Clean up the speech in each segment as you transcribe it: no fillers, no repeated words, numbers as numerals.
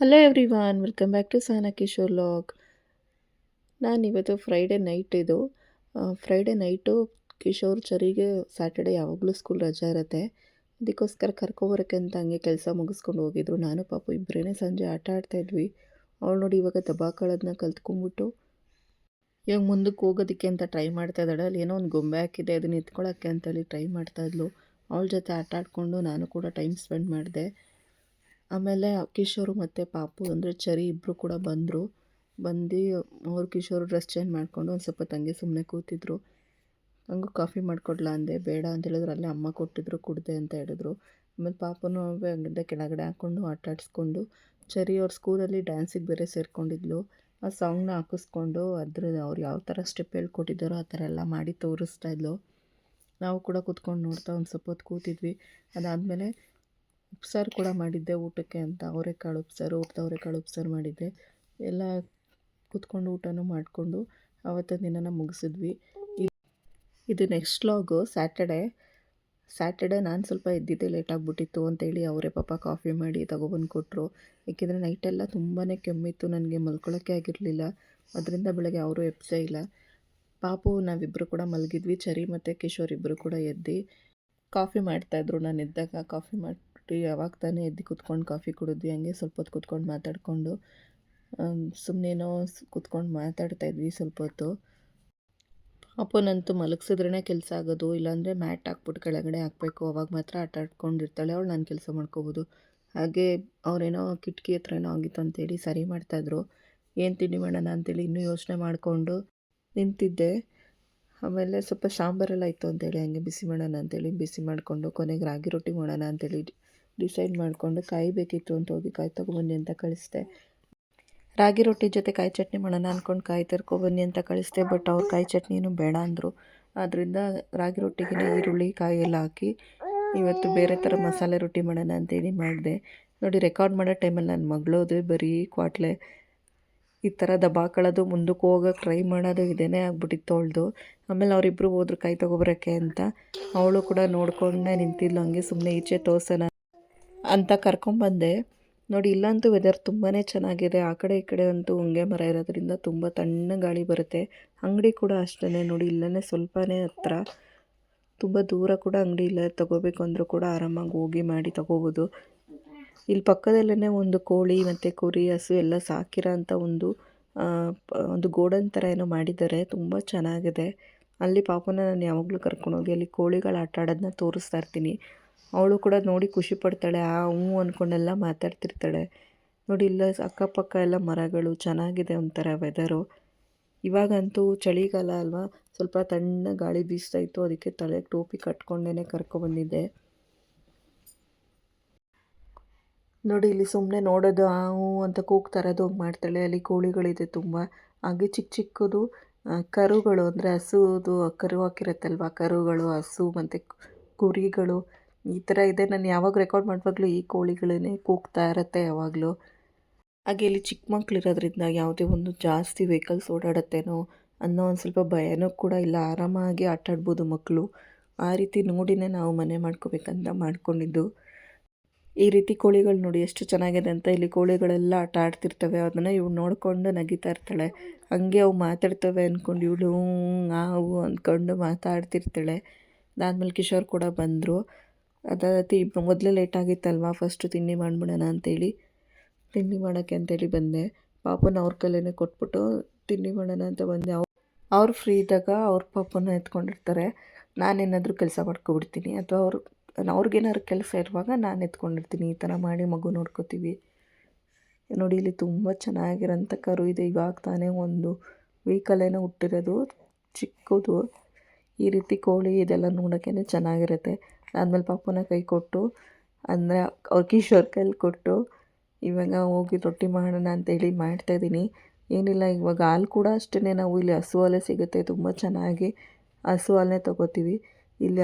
Hello everyone, welcome back to Sahana Kishore log. ನಾನಿವತ್ತು Friday night ಇದು Friday night Kishore ಚರಿಗೆ Saturday ಯಾವಾಗಲೂ ಸ್ಕೂಲ್ ರಜೆ ಇರುತ್ತೆ. ಅದಕ್ಕೋಸ್ಕರ ಕರ್ಕೊಬರೋಕ್ಕೆ ಅಂತ ಹಂಗೆ ಕೆಲಸ ಮುಗಿಸ್ಕೊಂಡು ಹೋಗಿದ್ರು. ನಾನು ಪಾಪು ಇಬ್ಬರೇ ಸಂಜೆ ಆಟ ಆಡ್ತಾಯಿದ್ವಿ. ಅವಳು ನೋಡಿ ಇವಾಗ ದಬಾಕಳೋದನ್ನ ಕಲ್ತ್ಕೊಂಡ್ಬಿಟ್ಟು ಇವಾಗ ಮುಂದಕ್ಕೆ ಹೋಗೋದಕ್ಕೆ ಅಂತ ಟ್ರೈ ಮಾಡ್ತಾ ಇದ್ದಾಳೆ. ಅಲ್ಲಿ ಏನೋ ಒಂದು ಗೊಂಬೆ ಹಾಕಿದೆ, ಅದನ್ನ ಎತ್ಕೊಳ್ಳೋಕ್ಕೆ ಅಂತೇಳಿ ಟ್ರೈ ಮಾಡ್ತಾಯಿದ್ಲು. ಅವಳ ಜೊತೆ ಆಟ ಆಡಿಕೊಂಡು ನಾನು ಕೂಡ ಟೈಮ್ ಸ್ಪೆಂಡ್ ಮಾಡಿದೆ. ಆಮೇಲೆ ಕಿಶೋರು ಮತ್ತು ಪಾಪು ಅಂದರೆ ಚರಿ ಇಬ್ಬರು ಕೂಡ ಬಂದರು. ಅವ್ರು ಕಿಶೋರು ಡ್ರೆಸ್ ಚೇಂಜ್ ಮಾಡಿಕೊಂಡು ಒಂದು ಸ್ವಲ್ಪ ತಂಗಿ ಸುಮ್ಮನೆ ಕೂತಿದ್ರು. ಹಂಗೂ ಕಾಫಿ ಮಾಡಿಕೊಡ್ಲಾ ಅಂದೆ, ಬೇಡ ಅಂತ ಹೇಳಿದ್ರು. ಅಲ್ಲೇ ಅಮ್ಮ ಕೊಟ್ಟಿದ್ರು, ಕುಡ್ದೆ ಅಂತ ಹೇಳಿದ್ರು. ಆಮೇಲೆ ಪಾಪನೂ ಹಂಗಂದೆ ಕೆಳಗಡೆ ಹಾಕ್ಕೊಂಡು ಆಟ ಆಡಿಸ್ಕೊಂಡು, ಚರಿ ಅವ್ರ ಸ್ಕೂಲಲ್ಲಿ ಡ್ಯಾನ್ಸಿಗೆ ಬೇರೆ ಸೇರಿಕೊಂಡಿದ್ಲು. ಆ ಸಾಂಗ್ನ ಹಾಕಿಸ್ಕೊಂಡು ಅವ್ರು ಯಾವ ಥರ ಸ್ಟೆಪ್ ಹೇಳ್ಕೊಟ್ಟಿದ್ದಾರೋ ಆ ಥರ ಎಲ್ಲ ಮಾಡಿ ತೋರಿಸ್ತಾ ಇದ್ಲು. ನಾವು ಕೂಡ ಕೂತ್ಕೊಂಡು ನೋಡ್ತಾ ಒಂದು ಸ್ವಲ್ಪ ಹೊತ್ತು ಕೂತಿದ್ವಿ. ಅದಾದಮೇಲೆ ಉಪ್ಸಾರು ಕೂಡ ಮಾಡಿದ್ದೆ ಊಟಕ್ಕೆ ಅಂತ. ಅವರೆಕಾಳು ಉಪ್ಸಾರು, ಅವರೆಕಾಳು ಉಪ್ಸಾರು ಮಾಡಿದ್ದೆ. ಎಲ್ಲ ಕೂತ್ಕೊಂಡು ಊಟನೂ ಮಾಡಿಕೊಂಡು ಆವತ್ತಿನ ದಿನನ ಮುಗಿಸಿದ್ವಿ. ಇದು ನೆಕ್ಸ್ಟ್ ವ್ಲಾಗು ಸ್ಯಾಟರ್ಡೆ ನಾನು ಸ್ವಲ್ಪ ಎದ್ದಿದ್ದೆ ಲೇಟಾಗಿಬಿಟ್ಟಿತ್ತು ಅಂತೇಳಿ ಅವರೇ ಪಾಪ ಕಾಫಿ ಮಾಡಿ ತಗೊಬಂದು ಕೊಟ್ಟರು. ಏಕೆಂದರೆ ನೈಟೆಲ್ಲ ತುಂಬಾ ಕೆಮ್ಮಿತ್ತು, ನನಗೆ ಮಲ್ಕೊಳ್ಳೋಕ್ಕೆ ಆಗಿರಲಿಲ್ಲ. ಅದರಿಂದ ಬೆಳಗ್ಗೆ ಅವರು ಎಬ್ಸೇ ಇಲ್ಲ. ಪಾಪು ನಾವಿಬ್ಬರು ಕೂಡ ಮಲಗಿದ್ವಿ. ಚರಿ ಮತ್ತು ಕಿಶೋರ್ ಇಬ್ಬರು ಕೂಡ ಎದ್ದು ಕಾಫಿ ಮಾಡ್ತಾಯಿದ್ರು. ನಾನು ಎದ್ದಾಗ ಕಾಫಿ ಮಾಡಿ ಯಾವಾಗ ತಾನೇ ಎದ್ದು ಕೂತ್ಕೊಂಡು ಕಾಫಿ ಕುಡಿದ್ವಿ. ಹಂಗೆ ಸ್ವಲ್ಪ ಹೊತ್ತು ಕೂತ್ಕೊಂಡು ಮಾತಾಡಿಕೊಂಡು ಸುಮ್ಮನೇನೋ ಕೂತ್ಕೊಂಡು ಮಾತಾಡ್ತಾಯಿದ್ವಿ ಸ್ವಲ್ಪ ಹೊತ್ತು. ಪಾಪನಂತೂ ಮಲಗಿಸಿದ್ರೇ ಕೆಲಸ ಆಗೋದು, ಇಲ್ಲಾಂದರೆ ಮ್ಯಾಟ್ ಹಾಕ್ಬಿಟ್ಟು ಕೆಳಗಡೆ ಹಾಕಬೇಕು. ಅವಾಗ ಮಾತ್ರ ಆಟ ಆಡ್ಕೊಂಡಿರ್ತಾಳೆ ಅವಳು, ನಾನು ಕೆಲಸ ಮಾಡ್ಕೋಬೋದು. ಹಾಗೆ ಅವರೇನೋ ಕಿಟಕಿ ಹತ್ರ ಏನೋ ಆಗಿತ್ತು ಅಂತೇಳಿ ಸರಿ ಮಾಡ್ತಾಯಿದ್ರು. ಏನು ತಿಂಡಿ ಮಾಡೋಣ ಅಂತೇಳಿ ಇನ್ನೂ ಯೋಚನೆ ಮಾಡಿಕೊಂಡು ನಿಂತಿದ್ದೆ. ಆಮೇಲೆ ಸ್ವಲ್ಪ ಸಾಂಬಾರೆಲ್ಲ ಇತ್ತು ಅಂತೇಳಿ ಹಂಗೆ ಬಿಸಿ ಮಾಡೋಣ ಅಂತೇಳಿ ಬಿಸಿ ಮಾಡಿಕೊಂಡು ಕೊನೆಗೆ ರಾಗಿ ರೊಟ್ಟಿ ಮಾಡೋಣ ಅಂತೇಳಿ ಡಿಸೈಡ್ ಮಾಡಿಕೊಂಡು ಕಾಯಿ ಬೇಕಿತ್ತು ಅಂತ ಹೋಗಿ ಕಾಯಿ ತೊಗೊಬನ್ನಿ ಅಂತ ಕಳಿಸ್ದೆ. ರಾಗಿ ರೊಟ್ಟಿ ಜೊತೆ ಕಾಯಿ ಚಟ್ನಿ ಮಾಡೋಣ ಅಂದ್ಕೊಂಡು ಕಾಯಿ ತರ್ಕೊಬನ್ನಿ ಅಂತ ಕಳಿಸ್ದೆ. ಬಟ್ ಅವ್ರು ಕಾಯಿ ಚಟ್ನಿನೂ ಬೇಡ ಅಂದರು. ಆದ್ದರಿಂದ ರಾಗಿ ರೊಟ್ಟಿಗೆ ಈರುಳ್ಳಿ ಕಾಯಿ ಎಲ್ಲ ಹಾಕಿ ಇವತ್ತು ಬೇರೆ ಥರ ಮಸಾಲೆ ರೊಟ್ಟಿ ಮಾಡೋಣ ಅಂತೇಳಿ ಮಾಡಿದೆ. ನೋಡಿ, ರೆಕಾರ್ಡ್ ಮಾಡೋ ಟೈಮಲ್ಲಿ ನನ್ನ ಮಗಳೋದ್ರೆ ಬರೀ ಕ್ವಾಟ್ಲೆ ಈ ಥರ ದಬಾಕೊಳ್ಳೋದು, ಮುಂದಕ್ಕೆ ಹೋಗೋಕೆ ಟ್ರೈ ಮಾಡೋದು ಇದೇನೇ ಆಗ್ಬಿಟ್ಟಿತ್ತು ಅವಳದು. ಆಮೇಲೆ ಅವರಿಬ್ಬರು ಹೋದ್ರು ಕಾಯಿ ತೊಗೊಬರೋಕ್ಕೆ ಅಂತ. ಅವಳು ಕೂಡ ನೋಡ್ಕೊಂಡೇ ನಿಂತಿದ್ಲು, ಹಂಗೆ ಸುಮ್ಮನೆ ಈಚೆ ತೋರ್ಸೋಣ ಅಂತ ಕರ್ಕೊಂಬಂದೆ. ನೋಡಿ, ಇಲ್ಲಂತೂ ವೆದರ್ ತುಂಬಾ ಚೆನ್ನಾಗಿದೆ. ಆ ಕಡೆ ಈ ಕಡೆ ಅಂತೂ ಹೊಂಗೆ ಮರ ಇರೋದ್ರಿಂದ ತುಂಬ ತಣ್ಣ ಗಾಳಿ ಬರುತ್ತೆ. ಅಂಗಡಿ ಕೂಡ ಅಷ್ಟೇ ನೋಡಿ, ಇಲ್ಲೇ ಸ್ವಲ್ಪನೇ ಹತ್ರ, ತುಂಬ ದೂರ ಕೂಡ ಅಂಗಡಿ ಇಲ್ಲ. ತೊಗೋಬೇಕು ಅಂದರೂ ಕೂಡ ಆರಾಮಾಗಿ ಹೋಗಿ ಮಾಡಿ ತೊಗೋಬೋದು. ಇಲ್ಲಿ ಪಕ್ಕದಲ್ಲೇ ಒಂದು ಕೋಳಿ ಮತ್ತು ಕುರಿ, ಹಸು ಎಲ್ಲ ಸಾಕಿರೋ ಅಂಥ ಒಂದು ಗೋಡನ್ ಥರ ಏನೋ ಮಾಡಿದ್ದಾರೆ. ತುಂಬ ಚೆನ್ನಾಗಿದೆ. ಅಲ್ಲಿ ಪಾಪನ ನಾನು ಯಾವಾಗಲೂ ಕರ್ಕೊಂಡೋಗಿ ಅಲ್ಲಿ ಕೋಳಿಗಳು ಆಟ ಆಡೋದನ್ನ ತೋರಿಸ್ತಾ ಇರ್ತೀನಿ. ಅವಳು ಕೂಡ ನೋಡಿ ಖುಷಿ ಪಡ್ತಾಳೆ. ಹ್ಞೂ ಅಂದ್ಕೊಂಡೆಲ್ಲ ಮಾತಾಡ್ತಿರ್ತಾಳೆ. ನೋಡಿ, ಇಲ್ಲ ಅಕ್ಕಪಕ್ಕ ಎಲ್ಲ ಮರಗಳು, ಚೆನ್ನಾಗಿದೆ ಒಂಥರ ವೆದರು. ಇವಾಗಂತೂ ಚಳಿಗಾಲ ಅಲ್ವಾ, ಸ್ವಲ್ಪ ತಣ್ಣ ಗಾಳಿ ಬೀಸ್ತಾ ಇತ್ತು. ಅದಕ್ಕೆ ತಲೆಗೆ ಟೋಪಿ ಕಟ್ಕೊಂಡೇ ಕರ್ಕೊಬಂದಿದ್ದೆ. ನೋಡಿ, ಇಲ್ಲಿ ಸುಮ್ಮನೆ ನೋಡೋದು ಹ್ಞೂ ಅಂತ ಕೂಗ್ತಾ ಇರೋದು ಮಾಡ್ತಾಳೆ. ಅಲ್ಲಿ ಕೋಳಿಗಳಿದೆ ತುಂಬ. ಹಾಗೆ ಚಿಕ್ಕ ಚಿಕ್ಕದು ಕರುಗಳು, ಅಂದರೆ ಹಸುದು ಕರು ಹಾಕಿರುತ್ತಲ್ವ, ಕರುಗಳು, ಹಸು ಮತ್ತು ಕುರಿಗಳು ಈ ಥರ ಇದೆ. ನಾನು ಯಾವಾಗ ರೆಕಾರ್ಡ್ ಮಾಡುವಾಗಲೂ ಈ ಕೋಳಿಗಳೇ ಕೂಗ್ತಾ ಇರುತ್ತೆ ಯಾವಾಗಲೂ. ಹಾಗೆ ಇಲ್ಲಿ ಚಿಕ್ಕ ಮಕ್ಳು ಇರೋದ್ರಿಂದ ಯಾವುದೇ ಒಂದು ಜಾಸ್ತಿ ವೆಹಿಕಲ್ಸ್ ಓಡಾಡುತ್ತೇನೋ ಅನ್ನೋ ಒಂದು ಸ್ವಲ್ಪ ಭಯನೂ ಕೂಡ ಇಲ್ಲ. ಆರಾಮಾಗಿ ಆಟಾಡ್ಬೋದು ಮಕ್ಕಳು. ಆ ರೀತಿ ನೋಡಿನೇ ನಾವು ಮನೆ ಮಾಡ್ಕೋಬೇಕಂತ ಮಾಡ್ಕೊಂಡಿದ್ದು. ಈ ರೀತಿ ಕೋಳಿಗಳು ನೋಡಿ ಎಷ್ಟು ಚೆನ್ನಾಗಿದೆ ಅಂತ. ಇಲ್ಲಿ ಕೋಳಿಗಳೆಲ್ಲ ಆಟ ಆಡ್ತಿರ್ತವೆ. ಅದನ್ನು ಇವಳು ನೋಡಿಕೊಂಡು ನಗಿತಾ ಇರ್ತಾಳೆ. ಹಂಗೆ ಅವು ಮಾತಾಡ್ತವೆ ಅಂದ್ಕೊಂಡು ಇವಳು ನಾವು ಅಂದ್ಕೊಂಡು ಮಾತಾಡ್ತಿರ್ತಾಳೆ. ಅದಾದಮೇಲೆ ಕಿಶೋರ್ ಕೂಡ ಬಂದರು. ಮೊದಲೇ ಲೇಟಾಗಿತ್ತಲ್ವ, ಫಸ್ಟು ತಿಂಡಿ ಮಾಡಿಬಿಡೋಣ ಅಂತೇಳಿ ತಿಂಡಿ ಮಾಡೋಕ್ಕೆ ಅಂತೇಳಿ ಬಂದೆ. ಪಾಪನ ಅವ್ರ ಕೈಲೇ ಕೊಟ್ಬಿಟ್ಟು ತಿಂಡಿ ಮಾಡೋಣ ಅಂತ ಬಂದೆ. ಅವ್ರು ಫ್ರೀ ಇದ್ದಾಗ ಅವ್ರ ಪಾಪನ ಎತ್ಕೊಂಡಿರ್ತಾರೆ. ನಾನೇನಾದರೂ ಕೆಲಸ ಮಾಡ್ಕೊಬಿಡ್ತೀನಿ, ಅಥವಾ ಅವ್ರಿಗೇನಾದ್ರು ಕೆಲಸ ಇರುವಾಗ ನಾನು ಎತ್ಕೊಂಡಿರ್ತೀನಿ. ಈ ಥರ ಮಾಡಿ ಮಗು ನೋಡ್ಕೋತೀವಿ. ನೋಡಿ, ಇಲ್ಲಿ ತುಂಬ ಚೆನ್ನಾಗಿರೋಂಥ ಕರು ಇದೆ. ಇವಾಗ ತಾನೇ ಒಂದು ವೀಕಲ್ಲೇನೋ ಹುಟ್ಟಿರೋದು, ಚಿಕ್ಕದು. ಈ ರೀತಿ ಕೋಳಿ ಇದೆಲ್ಲ ನೋಡೋಕ್ಕೇ ಚೆನ್ನಾಗಿರುತ್ತೆ. ಆದಮೇಲೆ ಪಾಪನ ಕೈ ಕೊಟ್ಟು, ಅಂದರೆ ಅವ್ರ ಕಿಶೋರ್ ಕೈಲಿ ಕೊಟ್ಟು ಇವಾಗ ಹೋಗಿ ರೊಟ್ಟಿ ಮಾಡೋಣ ಅಂತೇಳಿ ಮಾಡ್ತಾಯಿದ್ದೀನಿ. ಏನಿಲ್ಲ, ಇವಾಗ ಹಾಲು ಕೂಡ ಅಷ್ಟೇ, ನಾವು ಇಲ್ಲಿ ಹಸು ಹಾಲೇ ಸಿಗುತ್ತೆ. ತುಂಬ ಚೆನ್ನಾಗಿ ಹಸು ಹಾಲನ್ನೇ ತೊಗೋತೀವಿ. ಇಲ್ಲಿ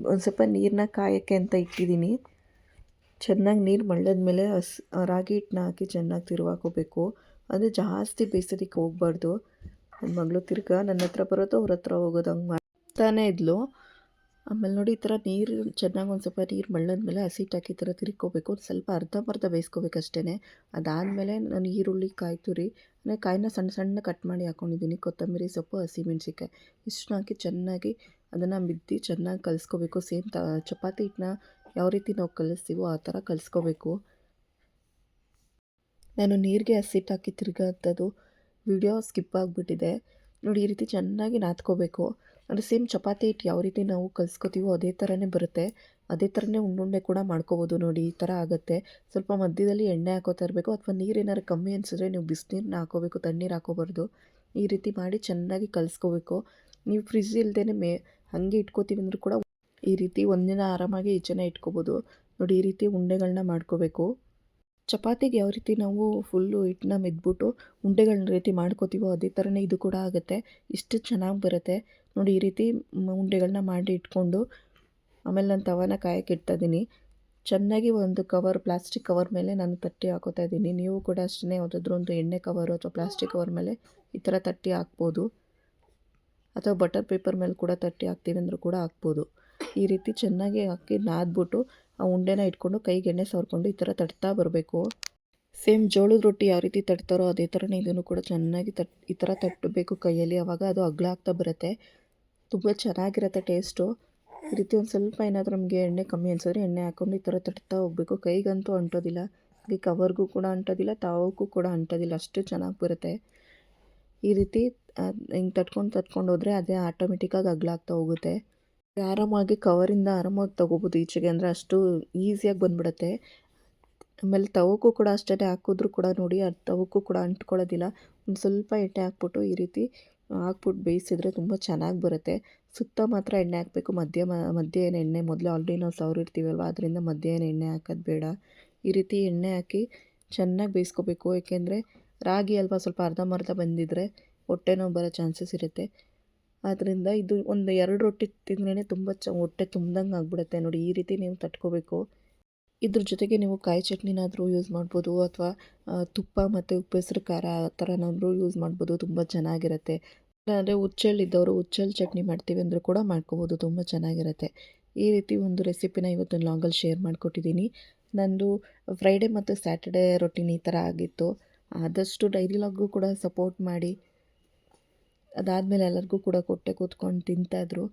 ಒಂದು ಸ್ವಲ್ಪ ನೀರನ್ನ ಕಾಯೋಕ್ಕೆ ಅಂತ ಇಟ್ಟಿದ್ದೀನಿ. ಚೆನ್ನಾಗಿ ನೀರು ಮಳ್ಳದ್ಮೇಲೆ ರಾಗಿ ಹಿಟ್ಟನ್ನ ಹಾಕಿ ಚೆನ್ನಾಗಿ ತಿರುವಾಕೋಬೇಕು. ಅಂದರೆ ಜಾಸ್ತಿ ಬೇಯಿಸೋದಕ್ಕೆ ಹೋಗ್ಬಾರ್ದು. ನನ್ನ ಮಗಳು ತಿರ್ಗಾ ನನ್ನ ಹತ್ರ ಬರೋದು, ಅವ್ರ ಹತ್ರ ಹೋಗೋದು, ಹಂಗೆ ಮಾಡ್ತಾನೇ ಇದ್ಲು. ಆಮೇಲೆ ನೋಡಿ ಈ ಥರ ನೀರು ಚೆನ್ನಾಗಿ ಒಂದು ಸ್ವಲ್ಪ ನೀರು ಮಳ್ಳದ್ಮೇಲೆ ಹಸಿಟ್ಟು ಈ ಥರ ತಿರ್ಕೋಬೇಕು. ಒಂದು ಸ್ವಲ್ಪ ಅರ್ಧಂಬರ್ಧ ಬೇಯಿಸ್ಕೋಬೇಕು ಅಷ್ಟೇ. ಅದಾದಮೇಲೆ ನಾನು ಈರುಳ್ಳಿ, ಕಾಯಿ ತುರಿ ಅಂದರೆ ಕಾಯಿನ ಸಣ್ಣ ಸಣ್ಣ ಕಟ್ ಮಾಡಿ ಹಾಕ್ಕೊಂಡಿದ್ದೀನಿ. ಕೊತ್ತಂಬರಿ ಸೊಪ್ಪು, ಹಸಿಮೆಣ್ಸಿನ್ಕಾಯಿ ಇಷ್ಟನ್ನ ಹಾಕಿ ಚೆನ್ನಾಗಿ ಅದನ್ನು ಮಿದ್ದಿ ಚೆನ್ನಾಗಿ ಕಲಿಸ್ಕೋಬೇಕು. ಸೇಮ್ ಚಪಾತಿ ಹಿಟ್ಟನ್ನ ಯಾವ ರೀತಿ ನಾವು ಕಲಿಸ್ತೀವೋ ಆ ಥರ ಕಲಿಸ್ಕೋಬೇಕು. ನಾನು ನೀರಿಗೆ ಹಸಿಟ್ಟು ಹಾಕಿ ತಿರ್ಗೋ ಅಂಥದ್ದು ವಿಡಿಯೋ ಸ್ಕಿಪ್ ಆಗಿಬಿಟ್ಟಿದೆ. ನೋಡಿ ಈ ರೀತಿ ಚೆನ್ನಾಗಿ ನಾದ್ಕೋಬೇಕು. ಅಂದರೆ ಸೇಮ್ ಚಪಾತಿ ಹಿಟ್ಟು ಯಾವ ರೀತಿ ನಾವು ಕಲಿಸ್ಕೋತೀವೋ ಅದೇ ಥರನೇ ಬರುತ್ತೆ. ಅದೇ ಥರನೇ ಉಂಡುಂಡೆ ಕೂಡ ಮಾಡ್ಕೋಬೋದು. ನೋಡಿ ಈ ಥರ ಆಗುತ್ತೆ. ಸ್ವಲ್ಪ ಮಧ್ಯದಲ್ಲಿ ಎಣ್ಣೆ ಹಾಕೋತಾ ಇರಬೇಕು, ಅಥವಾ ನೀರೇನಾದ್ರು ಕಮ್ಮಿ ಅನಿಸಿದ್ರೆ ನೀವು ಬಿಸಿನೀರನ್ನ ಹಾಕೋಬೇಕು, ತಣ್ಣೀರು ಹಾಕೋಬಾರ್ದು. ಈ ರೀತಿ ಮಾಡಿ ಚೆನ್ನಾಗಿ ಕಲಿಸ್ಕೋಬೇಕು. ನೀವು ಫ್ರಿಜ್ ಇಲ್ಲದೇ ಹಾಗೆ ಇಟ್ಕೋತೀವಿ ಅಂದರೂ ಕೂಡ ಈ ರೀತಿ ಒಂದಿನ ಆರಾಮಾಗಿ ಈಚೆನೇ ಇಟ್ಕೋಬೋದು. ನೋಡಿ ಈ ರೀತಿ ಉಂಡೆಗಳನ್ನ ಮಾಡ್ಕೋಬೇಕು. ಚಪಾತಿಗೆ ಯಾವ ರೀತಿ ನಾವು ಫುಲ್ಲು ಹಿಟ್ಟನ್ನ ಮೆದ್ಬಿಟ್ಟು ಉಂಡೆಗಳನ್ನ ರೀತಿ ಮಾಡ್ಕೋತೀವೋ ಅದೇ ಥರನೇ ಇದು ಕೂಡ ಆಗುತ್ತೆ. ಇಷ್ಟು ಚೆನ್ನಾಗಿ ಬರುತ್ತೆ. ನೋಡಿ ಈ ರೀತಿ ಉಂಡೆಗಳನ್ನ ಮಾಡಿ ಇಟ್ಕೊಂಡು ಆಮೇಲೆ ನಾನು ತವಾನ ಕಾಯಕ್ಕೆ ಇಡ್ತಾಯಿದ್ದೀನಿ. ಚೆನ್ನಾಗಿ ಒಂದು ಕವರ್, ಪ್ಲಾಸ್ಟಿಕ್ ಕವರ್ ಮೇಲೆ ನಾನು ತಟ್ಟಿ ಹಾಕೋತಾ ಇದ್ದೀನಿ. ನೀವು ಕೂಡ ಅಷ್ಟೇ ಯಾವುದಾದ್ರೂ ಒಂದು ಎಣ್ಣೆ ಕವರು ಅಥವಾ ಪ್ಲಾಸ್ಟಿಕ್ ಕವರ್ ಮೇಲೆ ಈ ಥರ ತಟ್ಟಿ ಹಾಕ್ಬೋದು, ಅಥವಾ ಬಟರ್ ಪೇಪರ್ ಮೇಲೆ ಕೂಡ ತಟ್ಟಿ ಹಾಕ್ತೀವಿ ಅಂದರೂ ಕೂಡ ಹಾಕ್ಬೋದು. ಈ ರೀತಿ ಚೆನ್ನಾಗಿ ಹಾಕಿ ನಾದ್ಬಿಟ್ಟು ಆ ಉಂಡೆನ ಇಟ್ಕೊಂಡು ಕೈಗೆ ಎಣ್ಣೆ ಸವರ್ಕೊಂಡು ಈ ಥರ ತಟ್ತಾ ಬರಬೇಕು. ಸೇಮ್ ಜೋಳದ ರೊಟ್ಟಿ ಯಾವ ರೀತಿ ತಟ್ತಾರೋ ಅದೇ ಥರನೇ ಇದನ್ನು ಕೂಡ ಚೆನ್ನಾಗಿ ಈ ಥರ ತಟ್ಟಬೇಕು ಕೈಯಲ್ಲಿ. ಆವಾಗ ಅದು ಅಗಲ ಆಗ್ತಾ ಬರುತ್ತೆ. ತುಂಬ ಚೆನ್ನಾಗಿರುತ್ತೆ ಟೇಸ್ಟು. ಈ ರೀತಿ ಒಂದು ಸ್ವಲ್ಪ ಏನಾದರೂ ನಮಗೆ ಎಣ್ಣೆ ಕಮ್ಮಿ ಅನಿಸಿದ್ರೆ ಎಣ್ಣೆ ಹಾಕ್ಕೊಂಡು ಈ ಥರ ತಟ್ತಾ ಹೋಗಬೇಕು. ಕೈಗಂತೂ ಅಂಟೋದಿಲ್ಲ, ಹಾಗೆ ಕವರ್ಗೂ ಕೂಡ ಅಂಟೋದಿಲ್ಲ, ತಾವಕ್ಕೂ ಕೂಡ ಅಂಟೋದಿಲ್ಲ, ಅಷ್ಟು ಚೆನ್ನಾಗಿ ಬರುತ್ತೆ. ಈ ರೀತಿ ಹಿಂಗೆ ತಟ್ಕೊಂಡು ಹೋದರೆ ಅದೇ ಆಟೋಮೆಟಿಕ್ಕಾಗಿ ಅಗಲ ಆಗ್ತಾ ಹೋಗುತ್ತೆ. ಆರಾಮಾಗಿ ಕವರಿಂದ ಆರಾಮಾಗಿ ತೊಗೋಬೋದು ಈಚೆಗೆ, ಅಂದರೆ ಅಷ್ಟು ಈಸಿಯಾಗಿ ಬಂದುಬಿಡುತ್ತೆ. ಆಮೇಲೆ ತವಕ್ಕೂ ಕೂಡ ಅಷ್ಟೇ ಹಾಕಿದ್ರೂ ಕೂಡ ನೋಡಿ ಅದು ತವಕ್ಕೂ ಕೂಡ ಅಂಟ್ಕೊಳ್ಳೋದಿಲ್ಲ. ಒಂದು ಸ್ವಲ್ಪ ಎಣ್ಣೆ ಹಾಕ್ಬಿಟ್ಟು ಈ ರೀತಿ ಹಾಕ್ಬಿಟ್ಟು ಬೇಯಿಸಿದ್ರೆ ತುಂಬ ಚೆನ್ನಾಗಿ ಬರುತ್ತೆ. ಸುತ್ತ ಮಾತ್ರ ಎಣ್ಣೆ ಹಾಕಬೇಕು, ಮಧ್ಯೆ ಏನು ಎಣ್ಣೆ ಮೊದಲೇ ಆಲ್ರೆಡಿ ನಾವು ಸವರಿರ್ತೀವಲ್ವ, ಅದರಿಂದ ಮಧ್ಯೆ ಏನು ಎಣ್ಣೆ ಹಾಕೋದು ಬೇಡ. ಈ ರೀತಿ ಎಣ್ಣೆ ಹಾಕಿ ಚೆನ್ನಾಗಿ ಬೇಯಿಸ್ಕೋಬೇಕು. ಏಕೆಂದರೆ ರಾಗಿ ಅಲ್ವಾ, ಸ್ವಲ್ಪ ಅರ್ಧಂಬರ್ಧ ಬಂದಿದ್ದರೆ ಹೊಟ್ಟೆ ನೋವು ಬರೋ ಚಾನ್ಸಸ್ ಇರುತ್ತೆ. ಆದ್ದರಿಂದ ಇದು ಒಂದು 2 ರೊಟ್ಟಿ ತಿಂದ್ರೇ ತುಂಬ ಹೊಟ್ಟೆ ತುಂಬ್ದಂಗೆ ಆಗಿಬಿಡುತ್ತೆ. ನೋಡಿ ಈ ರೀತಿ ನೀವು ತಟ್ಕೋಬೇಕು. ಇದ್ರ ಜೊತೆಗೆ ನೀವು ಕಾಯಿ ಚಟ್ನಿನಾದರೂ ಯೂಸ್ ಮಾಡ್ಬೋದು, ಅಥವಾ ತುಪ್ಪ ಮತ್ತು ಉಪ್ಪೆಸರು ಖಾರ ಆ ಥರನಾದರೂ ಯೂಸ್ ಮಾಡ್ಬೋದು, ತುಂಬ ಚೆನ್ನಾಗಿರುತ್ತೆ. ಅಂದರೆ ಹುಚ್ಚೆಳ್ಳಿದ್ದವರು ಹುಚ್ಚೆಳ್ಳು ಚಟ್ನಿ ಮಾಡ್ತೀವಿ ಅಂದರೂ ಕೂಡ ಮಾಡ್ಕೋಬೋದು, ತುಂಬ ಚೆನ್ನಾಗಿರುತ್ತೆ. ಈ ರೀತಿ ಒಂದು ರೆಸಿಪಿನ ಇವತ್ತು ಲಾಗಲ್ಲಿ ಶೇರ್ ಮಾಡಿಕೊಟ್ಟಿದ್ದೀನಿ. ನಂದು ಫ್ರೈಡೇ ಮತ್ತು ಸ್ಯಾಟರ್ಡೇ ರೊಟೀನ್ ಈ ಥರ ಆಗಿತ್ತು. ಆದಷ್ಟು ಡೈಲಿ ಲಾಗೂ ಕೂಡ ಸಪೋರ್ಟ್ ಮಾಡಿ. ಅದಾದಮೇಲೆ ಎಲ್ಲರಿಗೂ ಕೂಡ ಕೊಟ್ಟೆ ಕೂತ್ಕೊಂಡು ತಿಂತಾಯಿದ್ರು.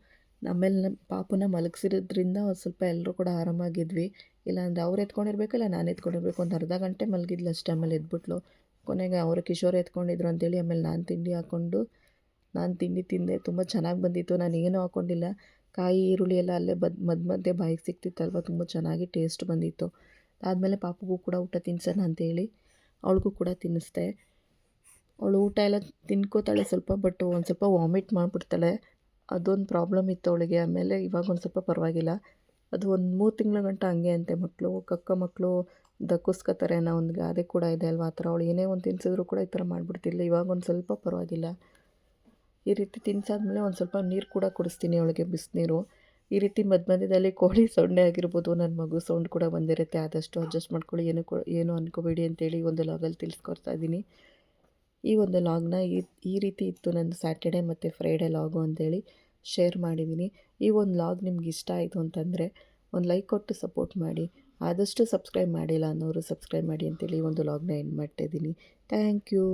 ಆಮೇಲೆ ನನ್ನ ಪಾಪುನ ಮಲಗಿಸಿರೋದ್ರಿಂದ ಒಂದು ಸ್ವಲ್ಪ ಎಲ್ಲರೂ ಕೂಡ ಆರಾಮಾಗಿದ್ವಿ. ಇಲ್ಲಾಂದರೆ ಅವ್ರು ಎತ್ಕೊಂಡಿರ್ಬೇಕು, ಇಲ್ಲ ನಾನು ಎತ್ಕೊಂಡಿರ್ಬೇಕು. ಒಂದು ಅರ್ಧ ಗಂಟೆ ಮಲಗಿದ್ಲು ಅಷ್ಟೇ, ಆಮೇಲೆ ಎದ್ಬಿಟ್ಲು. ಕೊನೆಗೆ ಅವರು ಕಿಶೋರ್ ಎತ್ಕೊಂಡಿದ್ರು ಅಂತೇಳಿ ಆಮೇಲೆ ನಾನು ತಿಂಡಿ ಹಾಕ್ಕೊಂಡು ನಾನು ತಿಂಡಿ ತಿಂದೆ. ತುಂಬ ಚೆನ್ನಾಗಿ ಬಂದಿತ್ತು. ನಾನು ಏನೂ ಹಾಕ್ಕೊಂಡಿಲ್ಲ, ಕಾಯಿ ಈರುಳ್ಳಿ ಎಲ್ಲ ಅಲ್ಲೇ ಮಧ್ಯೆ ಬಾಯಿಗೆ ಸಿಕ್ತಿತ್ತಲ್ವ, ತುಂಬ ಚೆನ್ನಾಗಿ ಟೇಸ್ಟ್ ಬಂದಿತ್ತು. ಆದಮೇಲೆ ಪಾಪುಗೂ ಕೂಡ ಊಟ ತಿನ್ಸೋಣ ಅಂತೇಳಿ ಅವಳಿಗೂ ಕೂಡ ತಿನ್ನಿಸ್ದೆ. ಅವಳು ಊಟ ಎಲ್ಲ ತಿನ್ಕೋತಾಳೆ ಸ್ವಲ್ಪ, ಬಟ್ ಒಂದು ಸ್ವಲ್ಪ ವಾಮಿಟ್ ಮಾಡಿಬಿಡ್ತಾಳೆ. ಅದೊಂದು ಪ್ರಾಬ್ಲಮ್ ಇತ್ತು ಅವಳಿಗೆ. ಆಮೇಲೆ ಇವಾಗ ಒಂದು ಸ್ವಲ್ಪ ಪರವಾಗಿಲ್ಲ. ಅದು ಒಂದು 3 ತಿಂಗಳ ಗಂಟ ಹಂಗೆ ಅಂತೆ, ಮಕ್ಕಳು ದಕ್ಕಿಸ್ಕೊತಾರೆ ಅನ್ನೋ ಒಂದು ಗಾದೆ ಕೂಡ ಇದೆ ಅಲ್ವಾ, ಆ ಥರ ಅವಳು ಏನೇ ಒಂದು ತಿನ್ಸಿದ್ರು ಕೂಡ ಈ ಥರ ಮಾಡಿಬಿಡ್ತಿಲ್ಲ. ಇವಾಗ ಒಂದು ಸ್ವಲ್ಪ ಪರವಾಗಿಲ್ಲ. ಈ ರೀತಿ ತಿನ್ಸಾದ್ಮೇಲೆ ಒಂದು ಸ್ವಲ್ಪ ನೀರು ಕೂಡ ಕುಡಿಸ್ತೀನಿ ಅವಳಿಗೆ, ಬಿಸಿನೀರು. ಈ ರೀತಿ ಮಧ್ಯದಲ್ಲಿ ಕೋಳಿ ಸೊನ್ನೆ ಆಗಿರ್ಬೋದು, ನನ್ನ ಮಗು ಸೌಂಡ್ ಕೂಡ ಬಂದಿರುತ್ತೆ. ಆದಷ್ಟು ಅಡ್ಜಸ್ಟ್ ಮಾಡ್ಕೊಳ್ಳಿ, ಏನು ಅಂದ್ಕೋಬೇಡಿ ಅಂತೇಳಿ ಒಂದು ಲಾಗಲ್ಲಿ ತಿಳಿಸ್ಕೊಡ್ತಾ ಇದ್ದೀನಿ. ಈ ಒಂದು ಲಾಗ್ನ ಈ ರೀತಿ ಇತ್ತು ನಂದು ಸ್ಯಾಟರ್ಡೇ ಮತ್ತು ಫ್ರೈಡೇ ಲಾಗು ಅಂತೇಳಿ ಶೇರ್ ಮಾಡಿದ್ದೀನಿ. ಈ ಒಂದು ಲಾಗ್ ನಿಮ್ಗೆ ಇಷ್ಟ ಆಯಿತು ಅಂತಂದರೆ ಒಂದು ಲೈಕ್ ಕೊಟ್ಟು ಸಪೋರ್ಟ್ ಮಾಡಿ. ಆದಷ್ಟು ಸಬ್ಸ್ಕ್ರೈಬ್ ಮಾಡಿಲ್ಲ ಅನ್ನೋರು ಸಬ್ಸ್ಕ್ರೈಬ್ ಮಾಡಿ ಅಂತೇಳಿ ಈ ಒಂದು ಲಾಗ್ನ ಎಂಡ್ ಮಾಡ್ತಾಯಿದ್ದೀನಿ. Thank you.